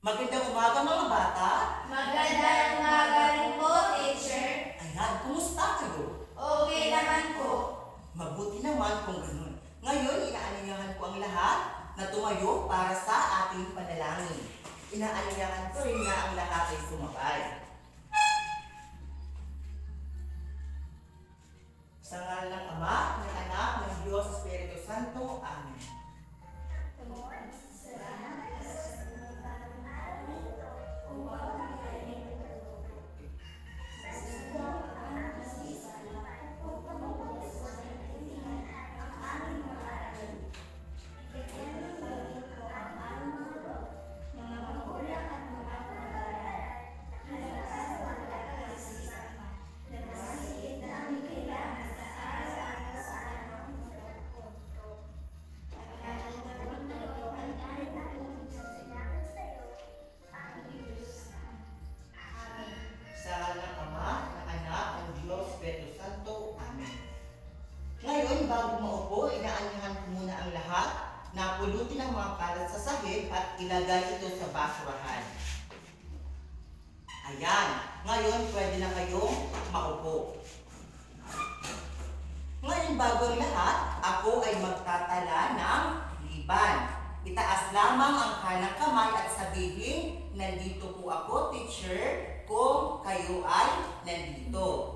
Magandang umaga mga bata. Magandang umaga rin po, teacher. Ayan, kumusta kayo? Okay naman po. Mabuti naman kung ganun. Ngayon, inaanyayahan ko ang lahat na tumayo para sa ating panalangin. Inaanyayahan ko rin na ang lahat ay sumabay. Sa ngalan ng Ama, ng Anak, ng Diyos, Espiritu Santo. Amen. Ngayon, bago maupo, inaanyahan ko muna ang lahat na pulutin ang mga kalat sa sahig at ilagay ito sa basurahan. Ayan. Ngayon, pwede na kayong maupo. Ngayon, bago ang lahat, ako ay magtatala ng liban. Itaas lamang ang kanang kamay at sabihin, nandito po ako, teacher, kung kayo ay nandito.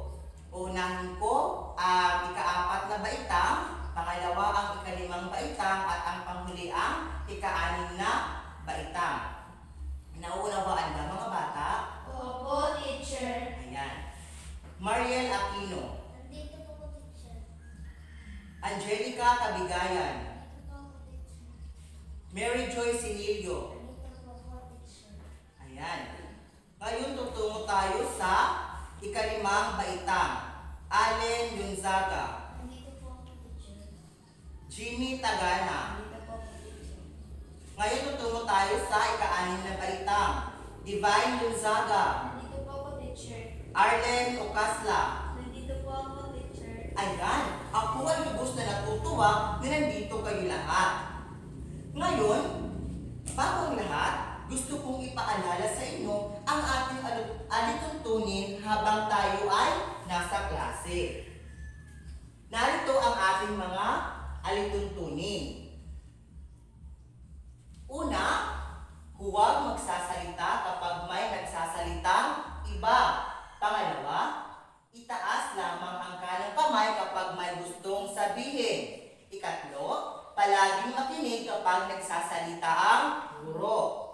Unahin ko ang ika-4 na baitang, pangalawa ang ika-5 baitang, at ang panghuli ang ika-6 na baitang. Nauunawaan ba mga bata? Opo, teacher. Ayan. Mariel Aquino. Nandito po, teacher. Angelica Cabigayan. Nandito po, teacher. Mary Joy Sinilio. Nandito po, teacher. Ayan. Ngayon tutungo tayo sa ika-5 baitang. Allen Yunzaga. Nandito po, teacher. Jimmy Tagana. Nandito po, teacher. Ngayon tutungo tayo sa ika-6 na baitang. Divine Yunzaga. Nandito po, teacher. Arlen Ocasla. Nandito po ako, teacher. Ayan, ako ay lubos na natutuwa na nandito kayo lahat. Ngayon, bago ang lahat, gusto kong ipaalala sa inyo ang ating alituntunin habang tayo ay nasa klase. Narito ang ating mga alituntunin. Una, huwag magsasalita kapag may nagsasalitang iba. Pangalawa, itaas lamang ang kanang kamay kapag may gustong sabihin. Ikatlo, palaging makinig kapag nagsasalita ang guro.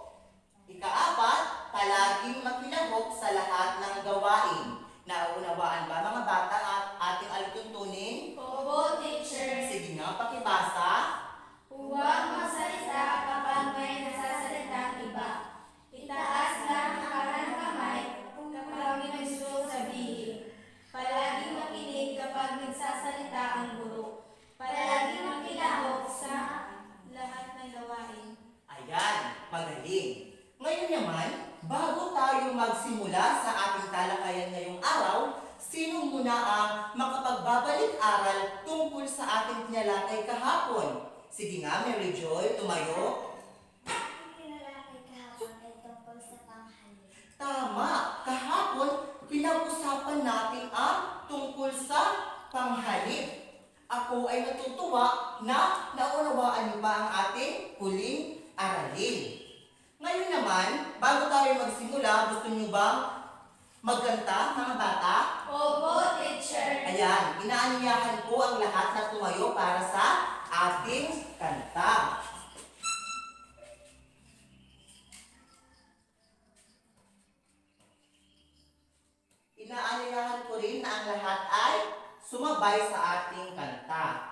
Ika-4, palaging makilahok sa lahat ng gawain. Nauunawaan ba mga bata at ating alituntunin? Opo, teacher. Sige nga, pakibasa. Huwag magsalita kapag may nasasalita iba. Itaas lang ang kanang kamay kapag may gusto sabihin. Palaging makinig kapag nagsasalita ang guro. Palaging makilahok sa lahat ng gawain. Ayan, magaling. Ngayon naman, bago tayo magsimula sa ating talakayan ngayong araw, sino muna ang makapagbabalik-aral tungkol sa ating tinalakay kahapon? Sige nga, Mary Joy, tumayo. Ang tinalakay kahapon ay tungkol sa panghalik. Tama, kahapon, pinag-usapan natin ang tungkol sa panghalik. Ako ay natutuwa na naunawaan niyo ba ang ating huling aralin. Ngayon naman, bago tayo magsimula, gusto niyo bang magkanta, mga bata? Opo, teacher. Ayan, inaanyayahan ko ang lahat na tumayo para sa ating kanta. lahat ay sumabay sa ating kanta.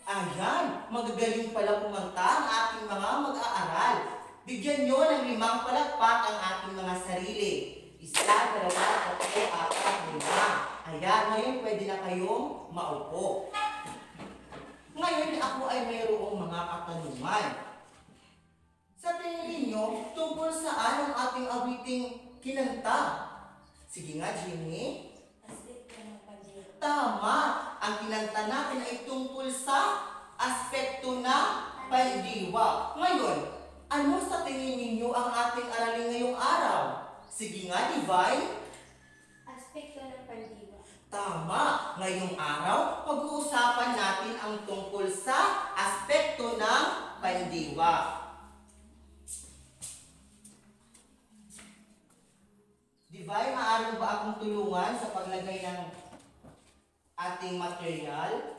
Ayan, magagaling pala kumanta ang ating mga mag-aaral. Bigyan nyo ng 5 palakpak ang ating mga sarili. 1, 2, 3, 4, 5. Ayan, ngayon pwede na kayong maupo. Ngayon ako ay mayroong mga katanungan. Sa tingin ninyo, tungkol saan ang ating awiting kinanta? Sige nga, Jimmy. Tama! Ang kinanta natin ay tungkol sa aspekto ng pandiwa. Ngayon, ano sa tingin ninyo ang ating aralin ngayong araw? Sige nga, Divine. Aspekto ng pandiwa. Tama! Ngayong araw, pag-uusapan natin ang tungkol sa aspekto ng pandiwa. Divine, maaari ba akong tulungan sa paglagay ng ating material?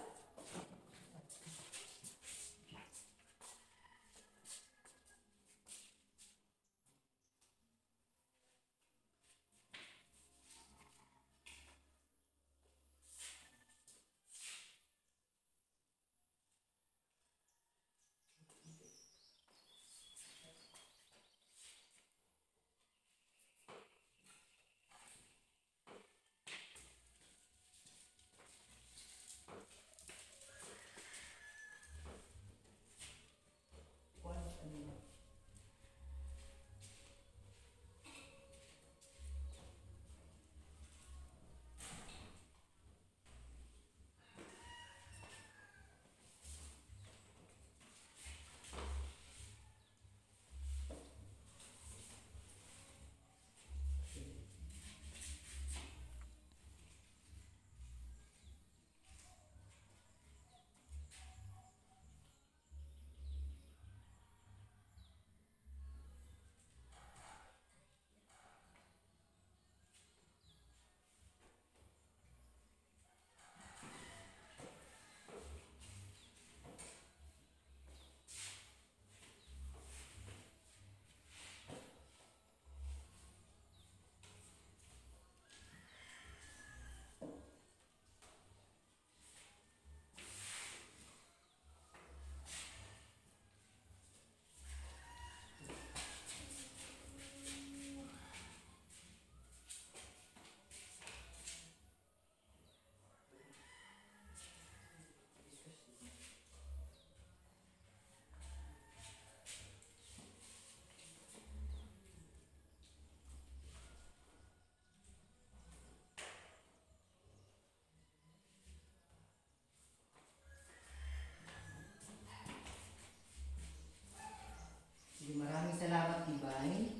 Maraming salamat, Divine.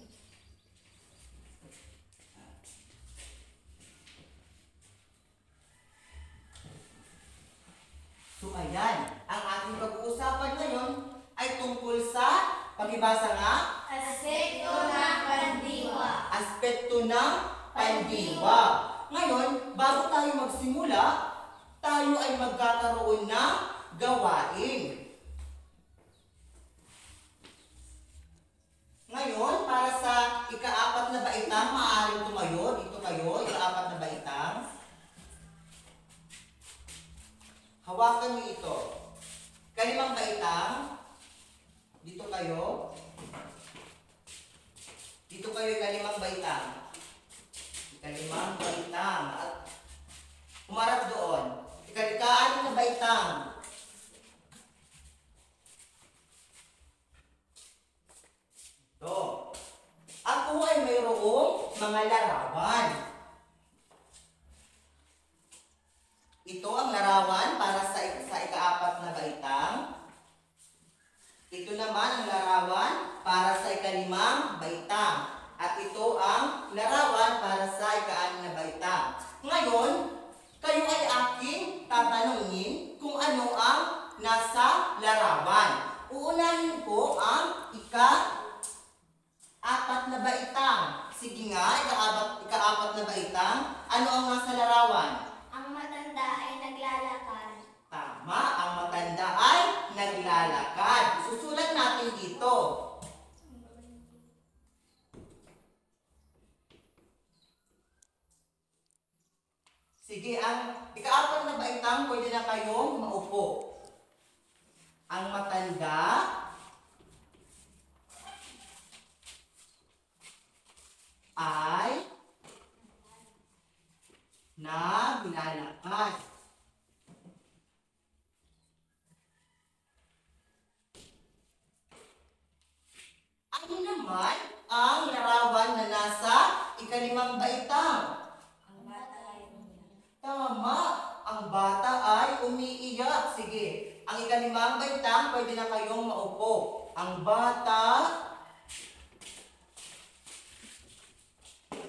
So ayan, ang ating pag-uusapan ngayon ay tungkol sa pag-ibasa nga Aspekto ng pandiwa. aspekto ng pandiwa. Ngayon, bago tayo magsimula, tayo ay magkakaroon ng gawain. Ngayon, para sa ika-4 na baitang, maaaring tumayo. Dito kayo, ika-4 na baitang. Hawakan niyo ito. Kalimang baitang. Dito kayo. Dito kayo kalimang baitang. Kalimang baitang. At umarap doon. Ika-anim na baitang. Ito. Ako ay mayroong mga larawan. Ito ang larawan para sa ika-apat na baitang. Ito naman ang larawan para sa ika-limang baitang. At ito ang larawan para sa ika-anim na baitang. Ngayon, kayo ay aking tatanungin kung ano ang nasa larawan. Uunahin ko ang ika-apat na baitang. Sige nga, ika-apat na baitang. Ano ang nasa larawan? Ang matanda ay naglalakad. Tama, ang matanda ay naglalakad. Susulat natin dito. Sige, ang ika-apat na baitang, pwede na kayong maupo. Ang matanda ay naglalakad. Ano naman ang larawan na nasa ika-limang baitang? Ang bata ay umiyak. Tama, ang bata ay umiiyak. Sige, ang ika-limang baitang, pwede na kayong maupo. Ang bata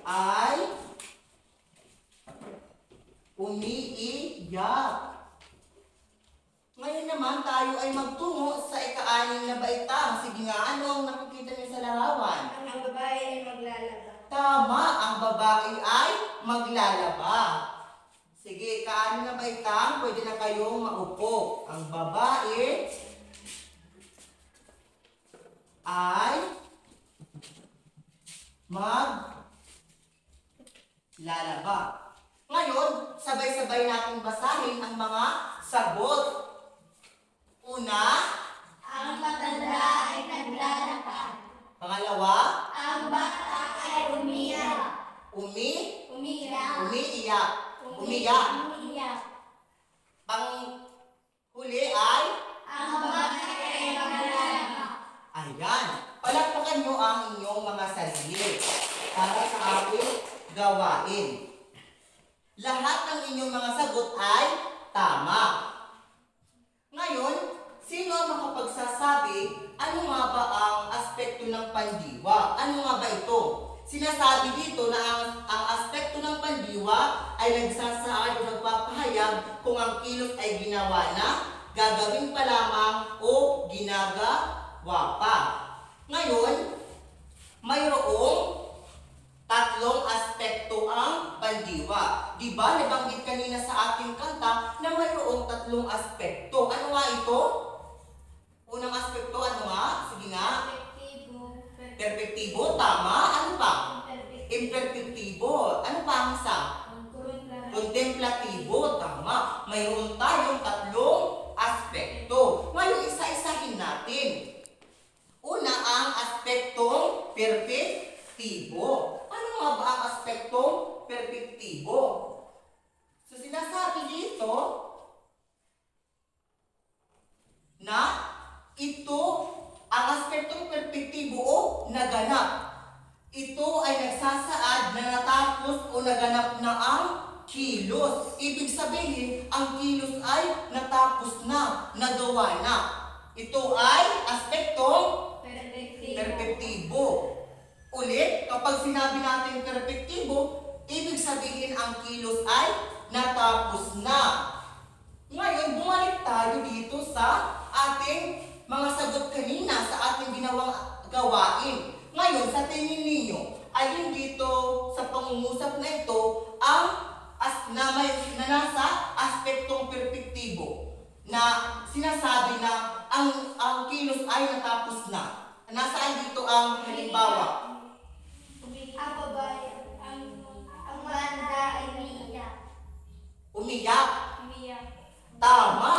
ay umiiyak. Ngayon naman tayo ay magtungo sa ika-anim na baitang. Sige nga, ano ang nakikita niyo sa larawan? Ang babae ay maglalaba. Tama, ang babae ay maglalaba. Sige, ika-anim na baitang, pwede na kayong maupo. Ang babae ay maglalaba. Ngayon, sabay-sabay natin basahin ang mga sagot. Una, Ang matanda ay naglalakad. pangalawa, Ang bata ay umiyak. umiiyak. Umiyak. Umiyak. Panghuli ay, Ang babae ay maglalaba. ayan. Palakpakan nyo ang inyong mga sarili para sa ating gawain. Lahat ng inyong mga sagot ay tama. Ngayon, sino ang makapagsasabi ano nga ba ang aspekto ng pandiwa? Ano nga ba ito? Sinasabi dito na ang aspekto ng pandiwa ay nagsasaad o nagpapahayag kung ang kilos ay ginawa na, gagawin pa lamang o ginagawa pa. Ngayon, mayroong tatlong aspekto ang pandiwa. Diba, nabanggit kanina sa ating kanta na mayroong tatlong aspekto. Ano nga ito? Unang aspekto, ano nga? Sige nga. Perpektibo, tama. Ano pa? Imperpektibo. Ano pa ang isa? Kontemplatibo, tama. Mayroon tayong tatlong aspekto. Ngayon, isa-isahin natin. Una, ang aspektong perpektibo. Ano nga ba ang aspektong perpektibo? So, sinasabi dito na ito, ang aspektong perpektibo o naganap. Ito ay nagsasaad na natapos o naganap na ang kilos. Ibig sabihin, ang kilos ay natapos na, nagawa na. Ito ay aspektong perpektibo. Ulit, kapag sinabi natin perpektibo, ibig sabihin ang kilos ay natapos na. Ngayon, bumalik tayo dito sa ating mga sagot kanina sa ating ginawang gawain. Ngayon, sa tingin ninyo, alin dito sa pangungusap na ito ang nasa aspektong perpektibo na sinasabi na ang kilos ay natapos na. Nasaan dito ang halimbawa? Ang babae, ang bata ay umiyak. Umiyak. Tama,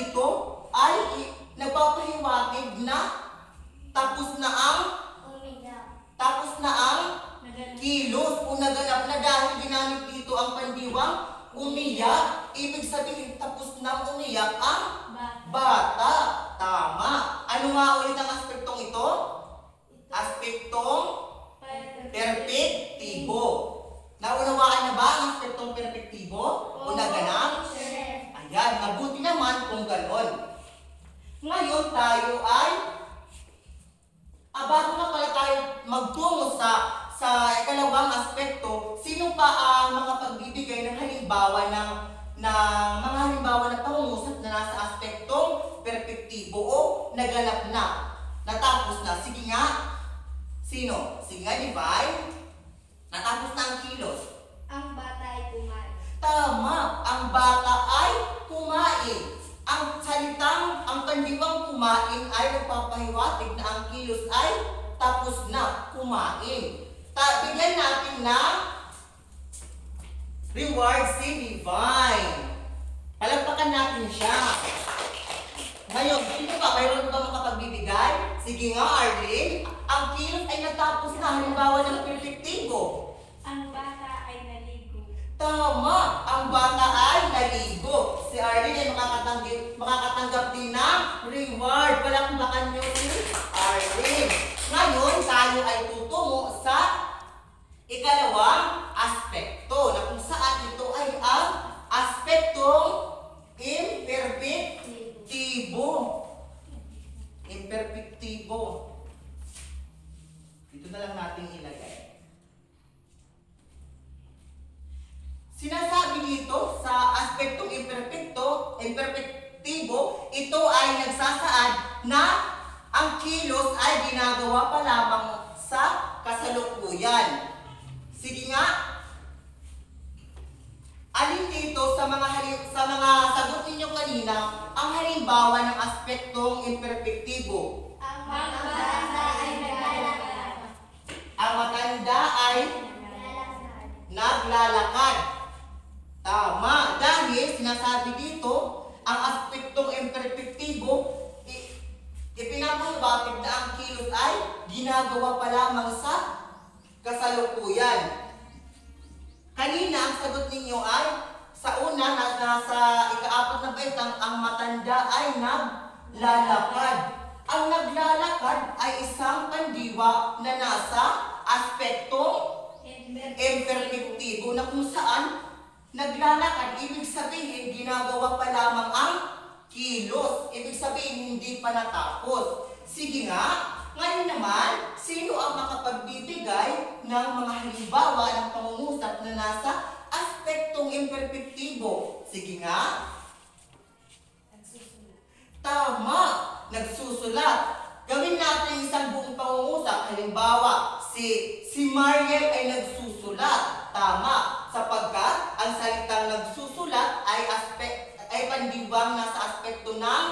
dito ay nagpapahiwatig na tapos na ang kilos o naganap na dahil ginamit dito ang pandiwang umiyak. Ibig sabihin tapos na umiyak ang bata. Tama. Ano nga ulit ang aspektong ito? Aspektong perpektibo. Naunawaan na ba ang aspektong perpektibo o naganap? Ayan, mabuti naman kung ganon. Ngayon tayo ay bago na pala tayo magtungo sa ikalawang aspekto, sino pa ang makapagbibigay ng halimbawa ng mga halimbawa ng pangungusap na nasa aspektong perpektibo o naganap na, natapos na? Sige nga. Sino? Sige nga, Divine. Natapos na ang kilos. Ang bata ay kumain. Tama, ang bata ay kumain. Ang pandiwang kumain ay nagpapahiwatig na ang kilos ay tapos na kumain. Bigyan natin ng reward si Divine. Palagpakan natin siya. Ngayon, sino ba? Mayroon ba makapagbibigay? Sige nga, Arlene. Ang kilos ay natapos na. Halimbawa ng perpektibo. Ang bata ay naligo. Tama! Ang bata ay naligo. Si Arlene ay makakatanggap din ng reward. Palakpakan niyo si Arlene. Ngayon, tayo ay tutungo sa ikalawang aspekto na kung saan ito ay ang aspektong imperfektibo. Imperfektibo. Dito na lang natin ilagay. Sinasabi dito sa aspektong imperfektibo, ito ay nagsasaad na ang kilos ay ginagawa pa lamang sa kasalukuyan. Sige nga. Alin dito sa mga sagot ninyo kanina ang halimbawa ng aspektong imperfektibo? Ang matanda ay naglalakad. Ang matanda ay naglalakad. Tama. Dahil sinasabi dito, ang aspektong imperfektibo, ipinapahiwatig na ang kilos ay ginagawa pa lamang sa kasalukuyan. Kanina, ang sagot ninyo ay sa una, nasa ika-4 na baitang, ang matanda ay naglalakad. Ang naglalakad ay isang pandiwa na nasa aspektong imperfektibo na kung saan naglalakad, ibig sabihin ginagawa pa lamang ang kilos. Ibig sabihin hindi pa natapos. Sige nga, ngayon naman, sino ang makapagbibigay ng mga halimbawa ng pangungusap na nasa aspektong imperfektibo? Sige nga. Tama, nagsusulat. Gawin natin isang buong pangungusap. Halimbawa, si Mariel ay nagsusulat. Tama, sapagkat ang salitang nagsusulat ay pandiwang nasa aspekto ng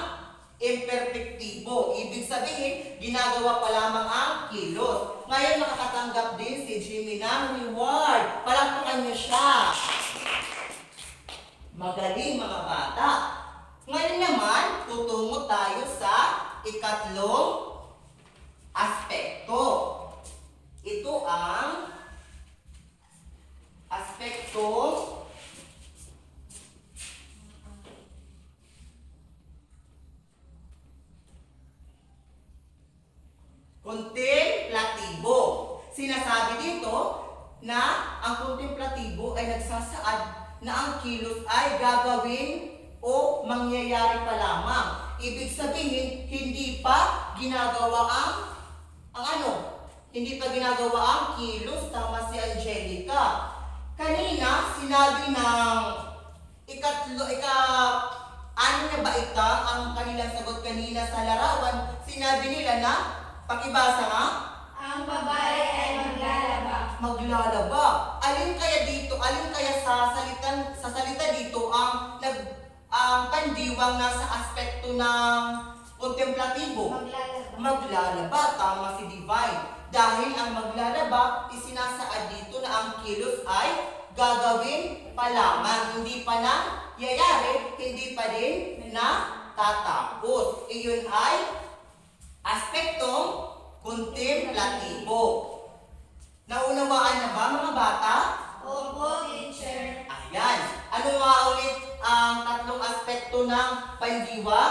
imperfektibo. Ibig sabihin, ginagawa pa lamang ang kilos. Ngayon, makakatanggap din si Jimmy ng reward. Palakpakan niyo siya. Magaling mga bata. Ngayon naman, tutungo tayo sa ikatlong aspekto. Ito ang aspekto kontemplatibo. Sinasabi dito na ang kontemplatibo ay nagsasaad na ang kilos ay gagawin o mangyayari pa lamang. Ibig sabihin, hindi pa ginagawa hindi pa ginagawa ang kilos. Tama si Angelica. Kanina, sinabi ng ano na ba ito ang kanilang sagot kanina sa larawan? Sinabi nila na, pakibasa nga, Ang babae ay maglalaba. Maglalaba. Alin kaya sa salita dito ang pandiwang nasa aspekto ng kontemplatibo? Maglalaba. Tama si Divine. Dahil ang maglalaba, isinasaad dito na ang kilos ay gagawin pa lamang. Hindi pa na yayari, hindi pa din na tatapos. Iyon ay aspektong kontemplatibo. Naunawaan na ba mga bata? Opo, teacher. Ayan. Ano nga ulit ang tatlong aspekto ng pandiwa?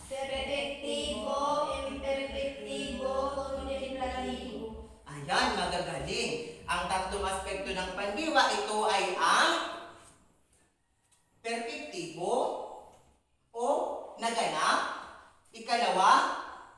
Perpektibo, imperpektibo, kontemplatibo. Ayan, magagaling. Ang tatlong aspekto ng pandiwa, ito ay ang perpektibo o naganap. Ikalawa,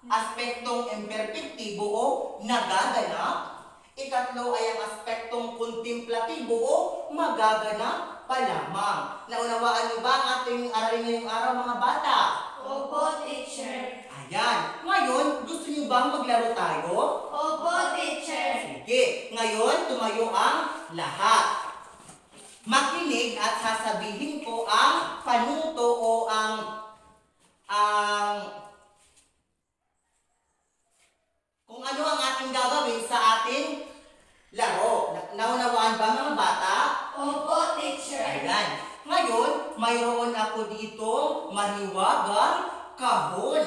aspektong imperpektibo o nagaganap. Ikatlo ay ang aspektong kontemplatibo o magaganap pa lamang. Naunawaan niyo ba ang ating aralin ngayong araw mga bata? Opo, teacher. Ayan. Ngayon, gusto niyo bang maglaro tayo? Opo, teacher. Sige. Ngayon, tumayo ang lahat. Makinig at sasabihin ko ang panuto o ang kung ano ang ating gagawin sa ating laro. Naunawaan ba mga bata? Opo, teacher. Ayan. Ngayon, mayroon ako dito mahiwagang kahon.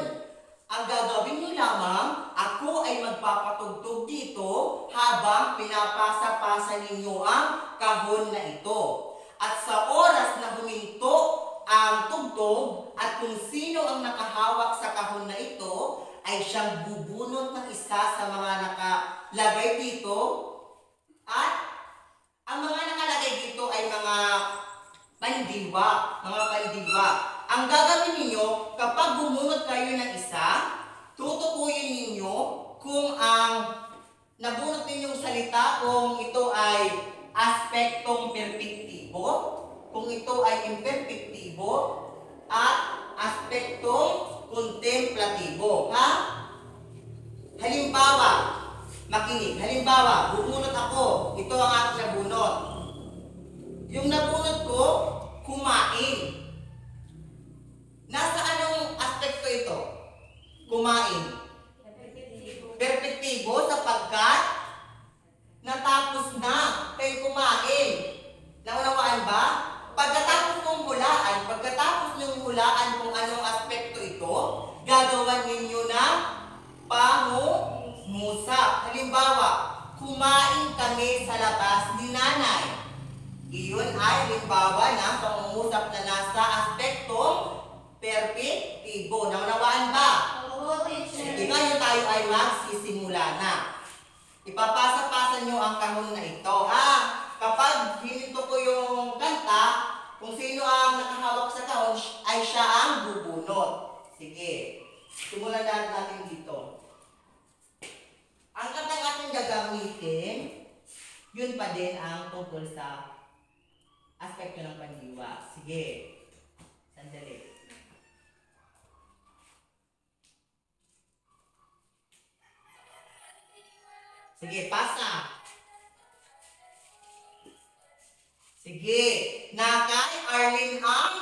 Ang gagawin niyo lamang, ako ay magpapatugtog dito habang pinapasa-pasa ninyo ang kahon na ito. At sa oras na huminto ang tugtog at kung sino ang nakahawak sa kahon na ito, ay siyang bubunot ng isa sa mga nakalagay dito. At ang mga nakalagay dito ay mga pandiwa. Ang gagawin ninyo, kapag bumunot kayo ng isa, tutukuyin ninyo kung ang nabunot ninyong salita, kung ito ay aspektong perpektibo, kung ito ay imperpektibo, at aspektong kontemplatibo. Ha? Halimbawa, makinig. Halimbawa, bubunot ako. Ito ang aking nabunot. Yung nabunot ko, kumain. Nasa anong aspekto ito? Kumain. Perpektibo sapagkat natapos na kayo kumain. Naunawaan ba? Pagkatapos nyong hulaan kung anong aspekto ito, gagawan ninyo ng pangungusap. Halimbawa, kumain kami sa labas ni nanay. Iyon ay halimbawa ng pangungusap na nasa aspektong perpektibo. Naunawaan ba? Opo, teacher. Sige, ngayon tayo ay magsisimula na. Ipapasa-pasa nyo ang kahon na ito, ha? Kapag hininto ko yung kanta, kung sino ang nakahawak sa kahon, ay siya ang bubunot. Sige. Simulan natin dito. Ang kantang ating gagamitin, yun pa din ang tungkol sa aspekto ng pandiwa. Sige. Sandali. Sige, pasa. Sige. Nakay, Arlene ang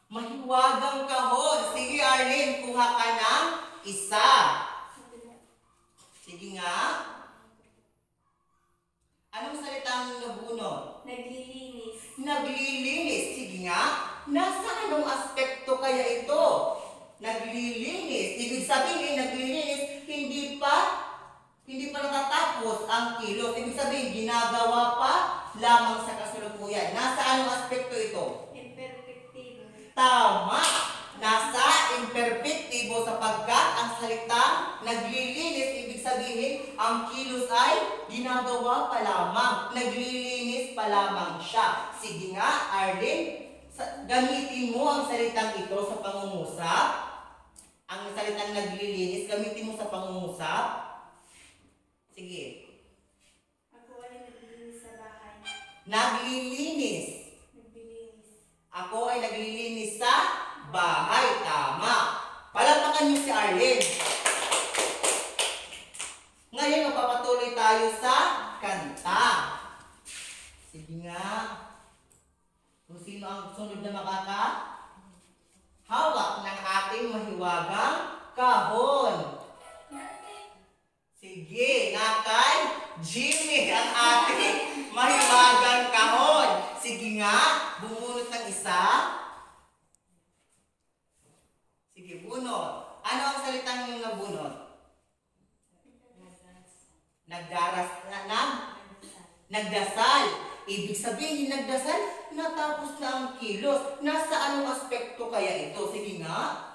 mahiwagang kahon. Sige, Arlene, kuha ka ng isa. Sige nga. Anong salitang nabunot? Naglilinis. Naglilinis. Sige nga. Nasa anong aspekto kaya ito? Naglilinis. Ibig sabihin, naglilinis, hindi pa natatapos ang kilos. Ibig sabihin, ginagawa pa lamang sa kasalukuyan. Nasa anong aspekto ito? Imperpektibo. Tama! Nasa imperpektibo sapagkat ang salitang naglilinis, ibig sabihin, ang kilos ay ginagawa pa lamang. Naglilinis pa lamang siya. Sige nga, Arlene, gamitin mo ang salitang ito sa pangungusap. Ang salitang naglilinis, gamitin mo sa pangungusap. Sige. Ako ay naglilinis sa bahay. Naglilinis. Naglilinis. Ako ay naglilinis sa bahay. Tama. Palakpakan niyo si Arlene. Ngayon, magpapatuloy tayo sa kanta. Sige nga. Kung sino ang sunod na makakahawak ng ating mahiwagang kahon. Sige, nakay Jimmy ang ating mahiwagang kahon. Sige nga, bumunot ng isa. Sige Sige, bunot. Ano ang salitang yung nabunot? Nagdasal. Ibig sabihin, nagdasal, natapos na ang kilos. Nasa anong aspekto kaya ito? Sige nga.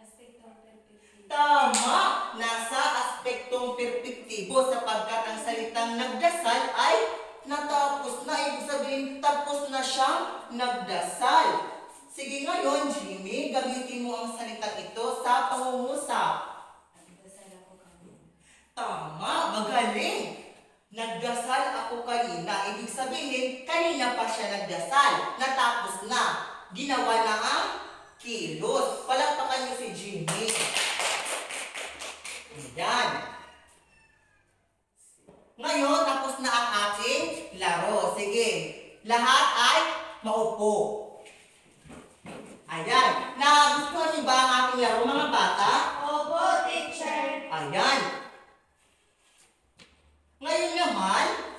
Aspektong perpektibo. Tama! Nasa aspektong perpektibo sapagkat ang salitang nagdasal ay natapos na. Ibig sabihin, tapos na siyang nagdasal. Sige ngayon, Jimmy, gamitin mo ang salitang ito sa pangungusap. Nagdasal ako kanina. Tama! Magaling! Nagdasal ako kanina. Ibig sabihin, kanina pa siya nagdasal. Natapos na. Ginawa na ang kilos. Palakpakan niyo si Jimmy. Ayan. Ngayon, tapos na ang ating laro. Sige. Lahat ay maupo. Ayan. Nagustuhan niyo ba ang ating laro, mga bata? Opo, teacher. Ayan. Ngayon naman,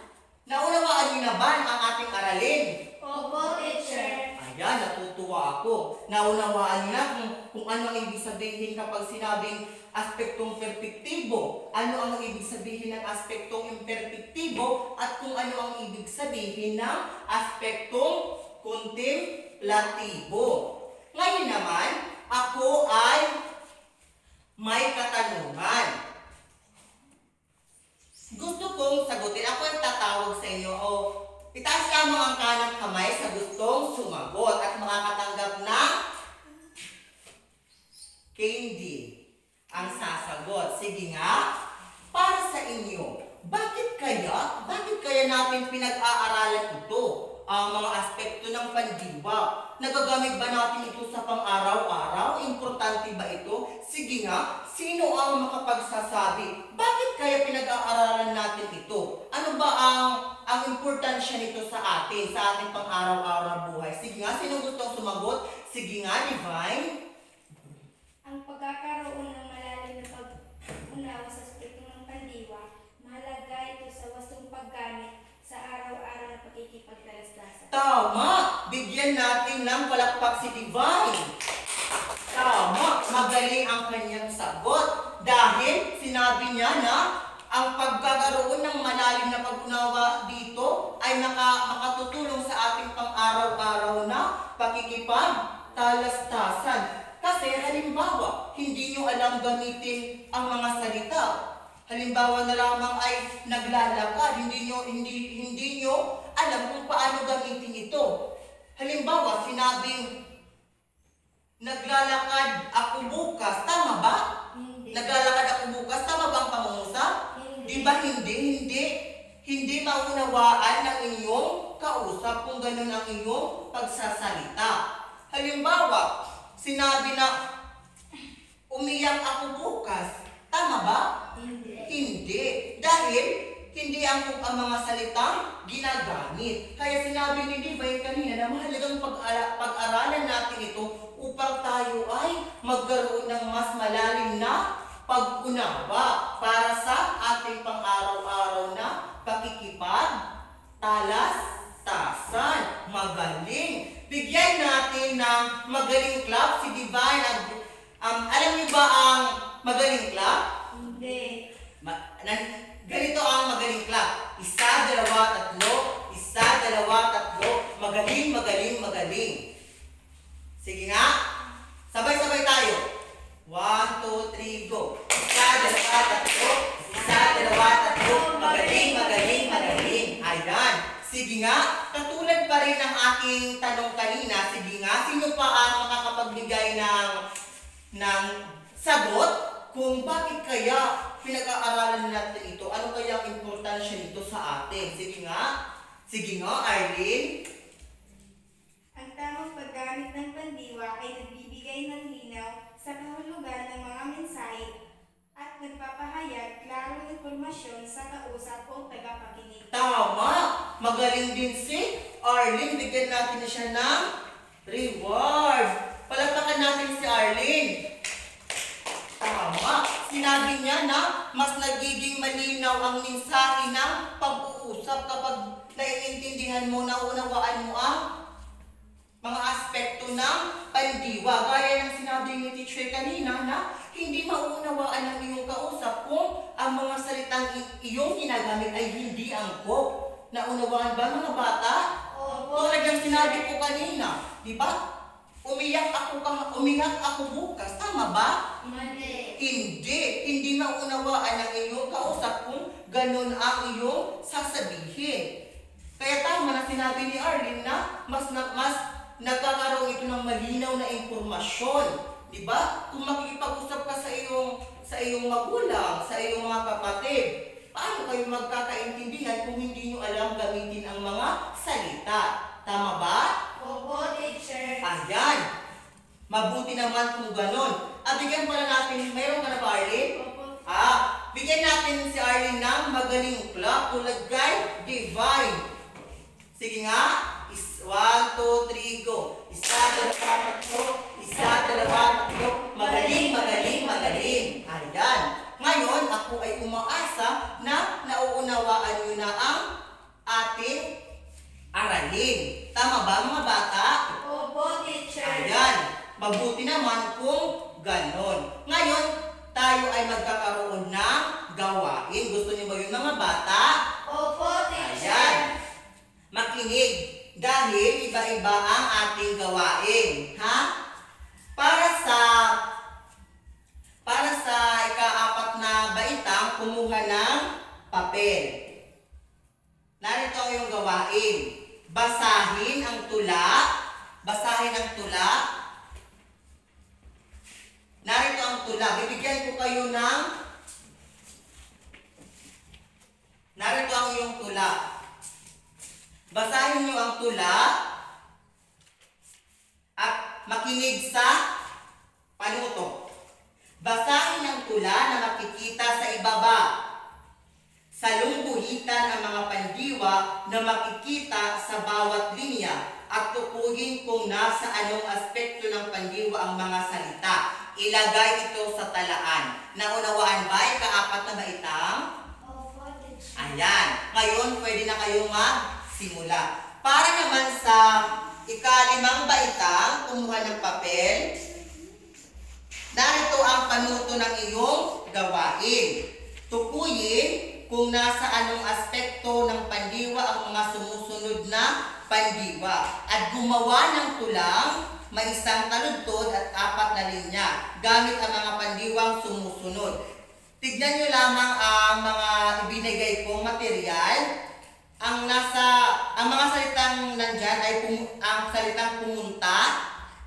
naunawaan niyo na ba ang ating aralin? Opo, teacher. Ayan, natutuwa ako. Naunawaan niyo na kung ano ang ibig sabihin kapag sinabing aspektong perpektibo, ano ang ibig sabihin ng aspektong imperpektibo, at kung ano ang ibig sabihin ng aspektong kontemplatibo. Ngayon naman, ako ay may katanungan. Gusto kong sagutin. Ako ay tatawag sa inyo. O, itaas lamang ang kanang kamay sa gustong sumagot at makakatanggap ng candy ang sasagot. Sige nga, para sa inyo, bakit kaya natin pinag-aaralan ito? Ang mga aspekto ng pandiwa. Nagagamit ba natin ito sa pang-araw-araw? Importante ba ito? Sige nga, sino ang makapagsasabi? Bakit kaya pinag-aaralan natin ito? Ano ba ang importansya nito sa ating pang-araw-araw buhay? Sige nga, sino gustong sumagot? Sige nga, Divine. Ang pagkakaroon ng malalim na pag-unawa sa aspekto ng pandiwa, mahalaga ito sa wastong paggamit sa araw-araw na pakikipagdalasdasan. Tama! Bigyan natin ng palakpak si Divine. Tama! Magaling ang kanyang sagot. Dahil sinabi niya na ang pagkakaroon ng malalim na pag-unawa dito ay makatutulong sa ating pang-araw-araw na pakikipagdalastasan. Kasi halimbawa, hindi nyo alam gamitin ang mga salita. Halimbawa na lamang ay naglalakad, hindi nyo alam kung paano gamitin ito. Halimbawa, sinabing naglalakad ako bukas, tama ba? Hindi. Naglalakad ako bukas, tama ba ang pangungusap? Hindi. Di ba hindi maunawaan ng inyong kausap kung ganun ang inyong pagsasalita. Halimbawa, sinabi na umiyak ako bukas, tama ba? Hindi. Hindi. Dahil hindi ang mga salitang ginagamit. Kaya sinabi ni Divine kanina na mahalagang pag-aralan natin ito upang tayo ay magkaroon ng mas malalim na pag-unawa para sa ating pang-araw-araw na pakikipagdalastasan. Magaling. Bigyan natin ng magaling clap si Divine. Alam niyo ba ang magaling clap? Hindi. Ganito ang magaling clap. 1, 2, 3. 1, 2, 3. Magaling, magaling, magaling. Sige nga. Sabay-sabay tayo. 1, 2, 3, go. 1, 2, 3. 1, 2, 3. Magaling, magaling, magaling. Ayan. Sige nga. Katulad pa rin ng aking tanong kanina. Sige nga. Sino pa ang makakapagbigay ng sagot kung bakit kaya pinag-aaralan natin ito? Ano kaya ang importansya nito sa atin? Sige nga. Sige nga, Arlene. Ang tamang paggamit ng pandiwa ay nagbibigay ng linaw sa kahulugan ng mga mensahe at nagpapahayag klarong impormasyon sa kausap o tagapakinig. Tama! Magaling din si Arlene. Bigyan natin na siya ng reward. Palakpakan natin si Arlene. Tama. Sinabi niya na mas nagiging malinaw ang mensahe ng pag-uusap kapag naiintindihan mo, naunawaan mo ang mga aspekto ng pandiwa. Gaya ng sinabi sinabi ni teacher kanina na hindi mauunawaan ng iyong kausap kung ang mga salitang iyong ginagamit ay hindi angkop. Naunawaan ba mga bata? Opo, Tulad ng sinabi ko kanina, di ba? Umiyak ako bukas. Tama ba? Mali. Hindi maunawaan ng iyong kausap kung ganun ang iyong sasabihin. Kaya tama na sinabi ni Arlene na mas nagkakaroon ito ng malinaw na impormasyon. Di ba? Kung makikipag-usap ka sa iyong magulang, sa iyong mga kapatid, paano kayo magkakaintindihan kung hindi nyo alam gamitin ang mga salita? Tama ba? Opo, teacher. Ayan. Mabuti naman kung ganon. Bigyan pala natin, mayroon ka na ba, Arlene? Opo. Bigyan natin si Arlene ng magaling clap tulad kay Divine. Sige nga. 1, 2, 3, go. 1, 2, 3, 1, 2, 3. Magaling. Ayan. Ngayon, ako ay umaasa na nauunawaan nyo na ang ating aralin. Tama ba mga bata? Opo, teacher. Ayan. Mabuti naman kung ganon. Ngayon, tayo ay magkakaroon ng gawain. Gusto niyo ba yung mga bata? Opo, teacher. Ayan. Makinig. Dahil iba-iba ang ating gawain. Ha? Para sa ika-4 na baitang, kumuha ng papel. Narito ang iyong gawain. Basahin ang tula. Narito ang tula. Bibigyan ko kayo ng... Narito ang iyong tula. Basahin niyo ang tula at makinig sa panuto. Basahin ang tula na makikita sa ibaba. Salungguhitan ang mga pandiwa na makikita sa bawat linya at tukuyin kung nasa anong aspekto ng pandiwa ang mga salita. Ilagay ito sa talaan. Naunawaan ba ika-4 na baitang? Opo, teacher. Ayan. Ngayon, pwede na kayong magsimula. Para naman sa ika-5 baitang, kumuha ng papel. Narito ang panuto ng iyong gawain. Tukuyin kung nasa anong aspekto ng pandiwa ang mga sumusunod na pandiwa. At gumawa ng tulang may isang taludtod at 4 na linya gamit ang mga pandiwang sumusunod. Tignan nyo lamang ang mga ibinigay kong material. Ang mga salitang nandyan ay ang salitang pumunta,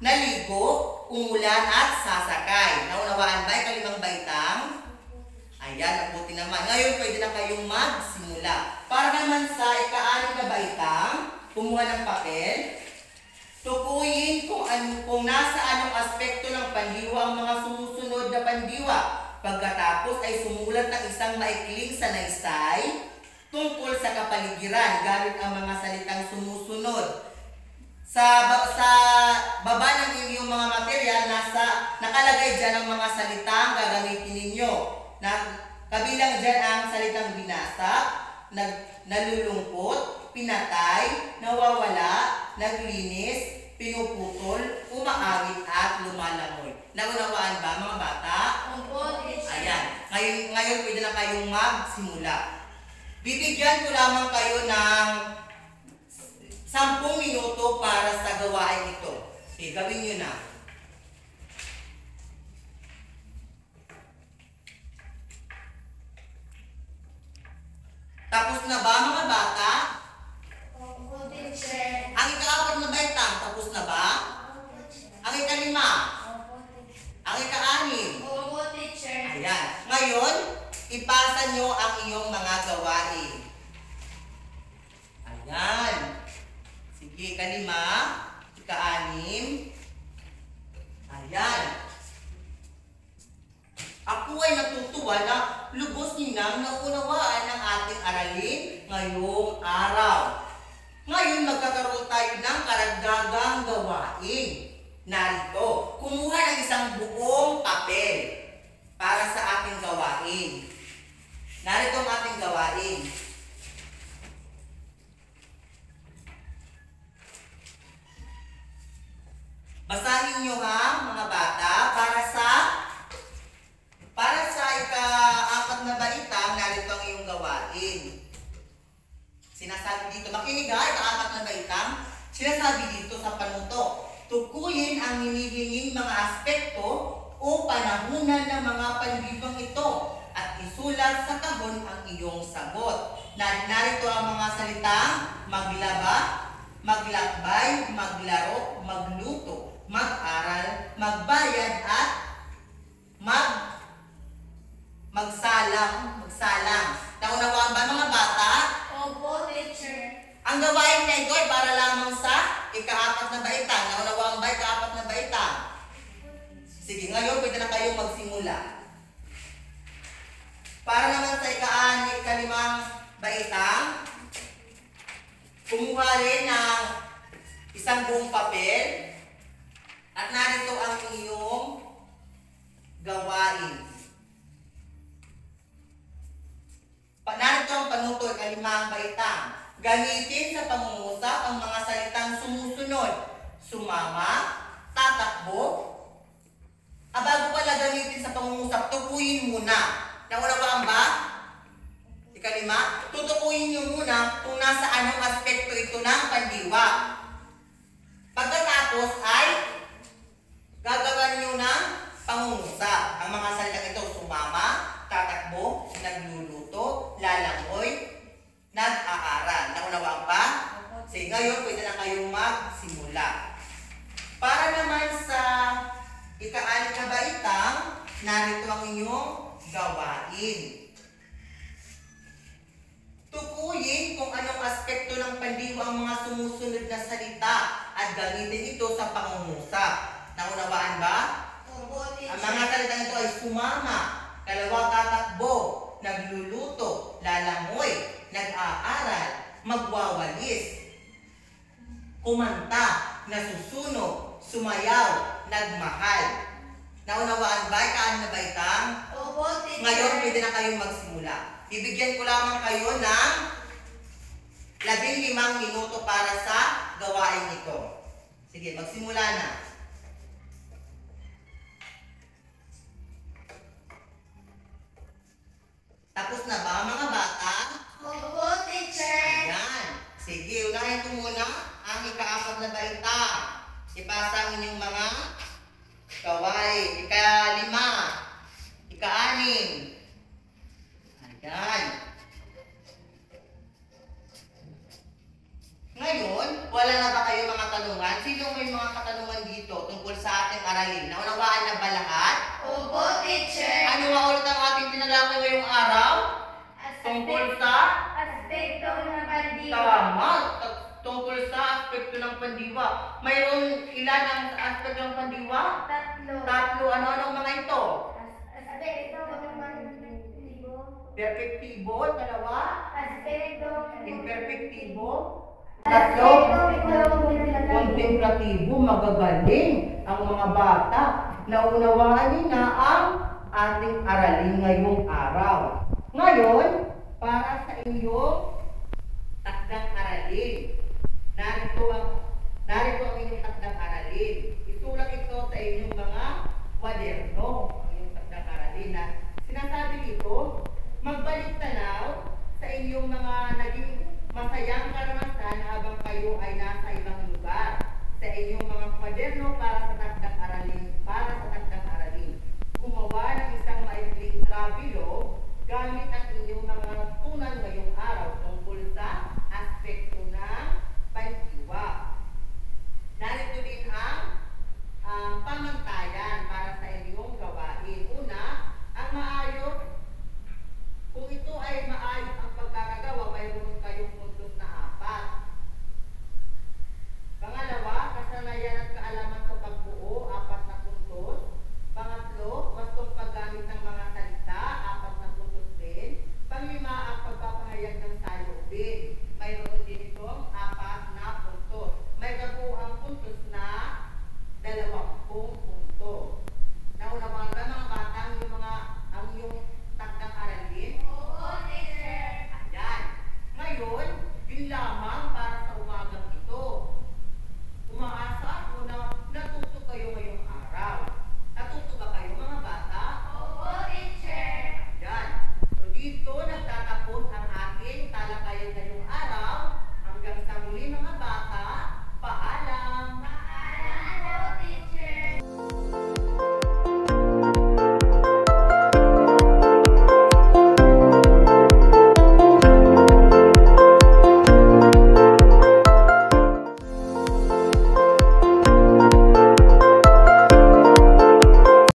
naligo, umulan at sasakay. Naunawaan ba ika-5 baitang? Ayan, mabuti naman. Ngayon, pwede na kayong magsimula. Para naman sa ika-6 na baitang, kumuha ng papel. Tukuyin kung nasa anong aspekto ng pandiwa ang mga sumusunod na pandiwa. Pagkatapos ay sumulat ng isang maikling sanaysay tungkol sa kapaligiran gamit ang mga salitang sumusunod. Sa baba ng inyong mga material, nakalagay dyan ang mga salitang gagamitin ninyo. Kabilang dyan ang salitang binasa, nalulungkot, pinatay, nawawala, naglinis, pinuputol, umaawit at lumalangoy. Naunawaan ba mga bata? Opo, teacher. Ayan. Ngayon pwede na kayong magsimula. Bibigyan ko lamang kayo ng 10 minuto para sa gawain ito. Okay, gawin nyo na. Tapos na ba mga bata? Opo, teacher. Ang ika-4 na baitang, tapos na ba? Opo, teacher. Ang ika-5? Opo, teacher. Ang ika-6? Opo, teacher. Ayan. Ngayon, ipasa nyo ang iyong mga gawain. Ayan. Sige, ika-5, ika-6. Ayan. Ako ay natutuwa na lubos ninang naunawaan ang ating aralin ngayong araw. Ngayon, magkakaroon tayo ng karagdagang gawain. Narito, kumuha ng isang buong papel para sa ating gawain. Narito ang ating gawain. Basahin nyo ha, mga bata, Sinasabi dito sa panuto, tukuyin ang hinihinging mga aspekto o panahunan ng mga panliwang ito at isulat sa kahon ang iyong sagot. Narito ang mga salitang maglaba, maglakbay, maglaro, magluto, mag-aral, magbayad at magsalang. Naunawaan ba mga bata? Opo, teacher. Ang gawain na ito ay para lamang sa ika-4 na baitang. Naunawaan ba ika-4 na baitang? Sige, ngayon pwede na kayong magsimula. Para naman sa ika-5 baitang, kumuha rin ng isang buong papel at narito ang iyong gawain. Narito ang panuto ika-5 baitang. Gamitin sa pangungusap ang mga salitang sumusunod. Sumama, tatakbo. Bago pala gamitin sa pangungusap, tukuyin muna. Naunawaan ba? Ika-5, tutukuyin nyo muna kung nasa anong aspekto ito ng pandiwa. Pagkatapos ay gagawan nyo ng pangungusap. Ang mga salitang ito, sumama, tatakbo, nagluluto, lalangoy, nag-aaral. Naunawaan ba? Sige, ngayon pwede na kayong magsimula. Para naman sa ika-6 na baitang, narito ang inyong gawain. Tukuyin kung anong aspekto ng pandiwa ang mga sumusunod na salita at gamitin ito sa pangungusap. Naunawaan ba? Opo, teacher. Ang mga salitang ito ay sumama, tatakbo, nagluluto, lalangoy, nag-aaral, magwawalis, kumanta, nasusunog, sumayaw, nagmahal. Naunawaan ba? Ika-6 na baitang? Opo, teacher. Ngayon, pwede na kayong magsimula. Bibigyan ko lamang kayo ng 15 minuto para sa gawain ito. Sige, magsimula na. Tapos na ba mga bata? Opo, teacher. Ayan. Sige, unahin ko muna ang ika-4 na baita. Ipasa ang inyong mga gawain. Ika-5. Ika-6. Ayan. Ngayon, wala na ba kayo mga tanungan? Sino may mga katanungan dito tungkol sa ating aralin? Naunawaan na ba lahat? Opo, teacher. Ano nga ulit ang ating tinalakay ngayong araw? Tungkol sa? Aspekto ng pandiwa. Tama. Tungkol sa aspekto ng pandiwa. Mayroon ilan ang aspekto ng pandiwa? 3. 3. Ano-anong mga ito? Aspekto ng pandiwa. Perfektibo. 2. Aspekto Imperfektibo. Aspekto 3. Kontemplatibo. Magagaling ang mga bata. Naunawaan nila ang ating aralin ngayong araw. Ngayon, para sa inyong takdang aralin. Narito ang inyong takdang aralin. Isulat ito sa inyong mga kwaderno. Ang inyong takdang aralin. Na sinasabi dito, magbalik tanaw sa inyong mga naging masayang karanasan habang kayo ay nasa ibang lugar. Sa inyong mga kwaderno para